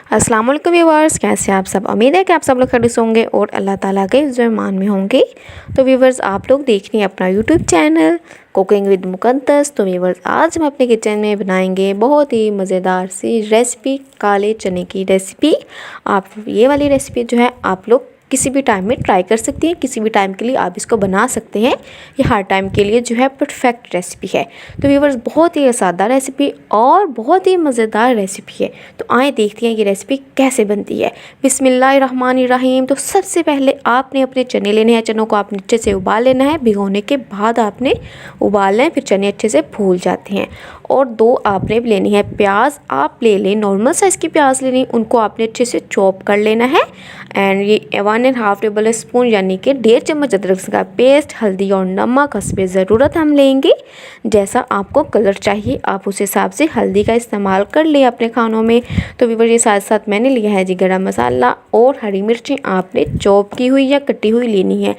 अस्सलाम वालेकुम व्यूवर्स, कैसे आप सब। उम्मीद है कि आप सब लोग खैरियत होंगे और अल्लाह ताला के रहमान में होंगे। तो व्यूवर्स, आप लोग देख रहे हैं अपना यूट्यूब चैनल कुकिंग विद मुक़द्दस। तो व्यूवर्स, आज हम अपने किचन में बनाएंगे बहुत ही मज़ेदार सी रेसिपी, काले चने की रेसिपी। आप ये वाली रेसिपी जो है आप लोग किसी भी टाइम में ट्राई कर सकती हैं, किसी भी टाइम के लिए आप इसको बना सकते हैं। ये हर टाइम के लिए जो है परफेक्ट रेसिपी है। तो व्यूवर्स, बहुत ही सादा रेसिपी और बहुत ही मज़ेदार रेसिपी है। तो आए देखते हैं ये रेसिपी कैसे बनती है। बिस्मिल्लाहिर्रहमानिर्रहीम। तो सबसे पहले आपने अपने चने लेने हैं। चनों को आपने अच्छे से उबाल लेना है। भिगोने के बाद आपने उबालना है, फिर चने अच्छे से फूल जाते हैं। और 2 आपने लेनी है प्याज। आप ले लें नॉर्मल साइज़ की प्याज लेनी, उनको आपने अच्छे से चॉप कर लेना है। एंड ये 1.5 टेबल स्पून यानी कि 1.5 चम्मच अदरक का पेस्ट, हल्दी और नमक हस्बे ज़रूरत हम लेंगे। जैसा आपको कलर चाहिए आप उस हिसाब से हल्दी का इस्तेमाल कर ले अपने खानों में। तो व्यूअर्स, ये साथ साथ मैंने लिया है जी गरम मसाला और हरी मिर्चें आपने चॉप की हुई या कटी हुई लेनी है।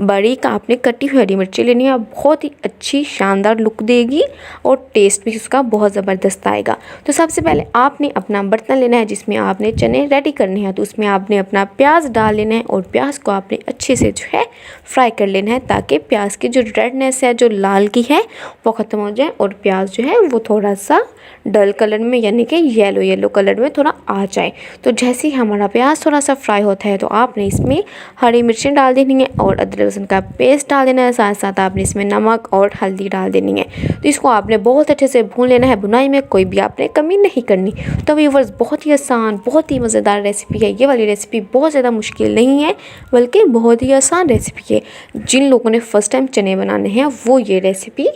बारीक आपने कटी हुई हरी मिर्ची लेनी है, बहुत ही अच्छी शानदार लुक देगी और टेस्ट भी उसका बहुत ज़बरदस्त आएगा। तो सबसे पहले आपने अपना बर्तन लेना है जिसमें आपने चने रेडी करने हैं। तो उसमें आपने अपना प्याज डाल लेना है और प्याज को आपने अच्छे से जो है फ्राई कर लेना है, ताकि प्याज की जो रेडनेस है, जो लाल की है, वो ख़त्म हो जाए और प्याज जो है वो थोड़ा सा डल कलर में यानी कि येलो येलो कलर में थोड़ा आ जाए। तो जैसे ही हमारा प्याज थोड़ा सा फ्राई होता है तो आपने इसमें हरी मिर्चें डाल देनी है और अदरक लहसुन का पेस्ट डाल देना है। साथ साथ आपने इसमें नमक और हल्दी डाल देनी है। तो इसको आपने बहुत अच्छे से भून लेना है। भुनाई में कोई भी आपने कमी नहीं करनी। तो व्यूअर्स, बहुत ही आसान, बहुत ही मज़ेदार रेसिपी है। ये वाली रेसिपी बहुत ज़्यादा मुश्किल नहीं है, बल्कि बहुत ही आसान रेसिपी है। जिन लोगों ने फ़र्स्ट टाइम चने बनाने हैं वो ये रेसिपी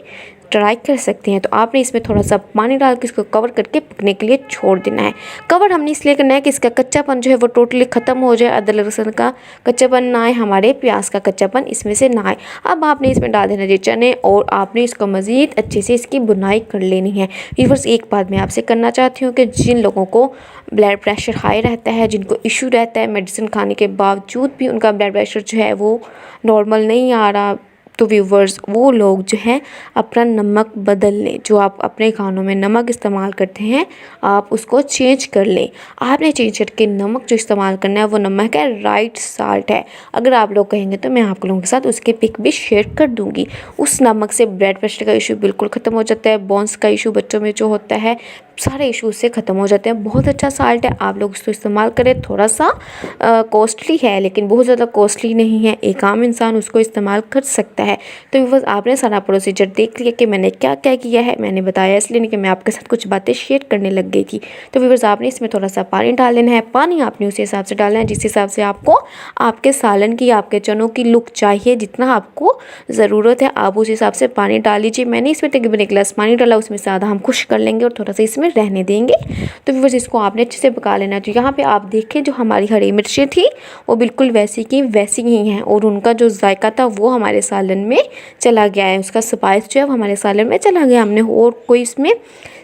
ट्राई कर सकते हैं। तो आपने इसमें थोड़ा सा पानी डाल के इसको कवर करके पकने के लिए छोड़ देना है। कवर हमने इसलिए करना है कि इसका कच्चापन जो है वो टोटली ख़त्म हो जाए, अदरक लहसुन का कच्चापन ना आए, हमारे प्याज का कच्चापन इसमें से ना आए। अब आपने इसमें डाल देना है चने और आपने इसको मज़ीद अच्छे से इसकी बुनाई कर लेनी है। व्यूअर्स, एक बात मैं आपसे करना चाहती हूँ कि जिन लोगों को ब्लड प्रेशर हाई रहता है, जिनको इशू रहता है मेडिसिन खाने के बावजूद भी उनका ब्लड प्रेशर जो है वो नॉर्मल नहीं आ रहा, तो व्यूवर्स, वो लोग जो है अपना नमक बदल लें। जो आप अपने खानों में नमक इस्तेमाल करते हैं आप उसको चेंज कर लें। आपने चेंज करके नमक जो इस्तेमाल करना है वो नमक है राइट साल्ट है। अगर आप लोग कहेंगे तो मैं आप लोगों के साथ उसके पिक भी शेयर कर दूँगी। उस नमक से ब्लड प्रेशर का इशू बिल्कुल ख़त्म हो जाता है। बोन्स का इशू बच्चों में जो होता है, सारे इशू से ख़त्म हो जाते हैं। बहुत अच्छा साल्ट है, आप लोग इसको इस्तेमाल करें। थोड़ा सा कॉस्टली है लेकिन बहुत ज़्यादा कॉस्टली नहीं है, एक आम इंसान उसको इस्तेमाल कर सकता है। तो बस आपने सारा प्रोसीजर देख लिया कि मैंने क्या क्या किया है। मैंने बताया इसलिए नहीं कि मैं आपके साथ कुछ बातें शेयर करने लग गई थी। तो व्यूअर्स, आपने इसमें थोड़ा सा पानी डाल लेना है। पानी आपने उसी हिसाब से डालना है जिस हिसाब से आपको आपके सालन की, आपके चनों की लुक चाहिए। जितना आपको ज़रूरत है आप उस हिसाब से पानी डाल लीजिए। मैंने इसमें तकरीबन 1 गिलास पानी डाला, उसमें से आधा हम खुश कर लेंगे और थोड़ा सा इसमें रहने देंगे। तो व्यूअर्स, इसको आपने अच्छे से पका लेना है। तो यहाँ पे आप देखें जो हमारी हरी मिर्चें थी वो बिल्कुल वैसी की वैसी ही हैं और उनका जो जायका था वो हमारे सालन में चला गया है। उसका स्पाइस जो है वो हमारे सालन में चला गया। हमने और कोई इसमें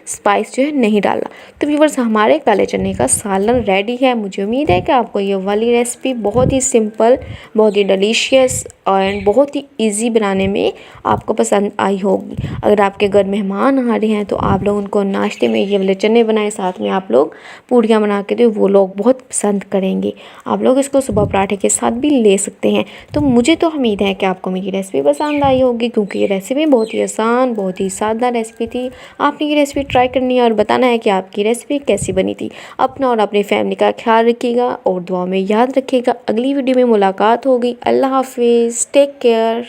स्पाइस जो है नहीं डाला। तो व्यूअर्स, हमारे काले चने का सालन रेडी है। मुझे उम्मीद है कि आपको ये वाली रेसिपी बहुत ही सिंपल, बहुत ही डिलीशियस और बहुत ही इजी बनाने में आपको पसंद आई होगी। अगर आपके घर मेहमान आ रहे हैं तो आप लोग उनको नाश्ते में ये वाले चने बनाए, साथ में आप लोग पूड़ियाँ बना के दो, वो लोग बहुत पसंद करेंगे। आप लोग इसको सुबह पराठे के साथ भी ले सकते हैं। तो मुझे तो उम्मीद है कि आपको मेरी रेसिपी पसंद आई होगी, क्योंकि ये रेसिपी बहुत ही आसान, बहुत ही सादा रेसिपी थी। आपने ये रेसिपी ट्राई करनी है और बताना है कि आपकी रेसिपी कैसी बनी थी। अपना और अपनी फैमिली का ख्याल रखिएगा और दुआ में याद रखिएगा। अगली वीडियो में मुलाकात होगी। अल्लाह हाफिज़, टेक केयर।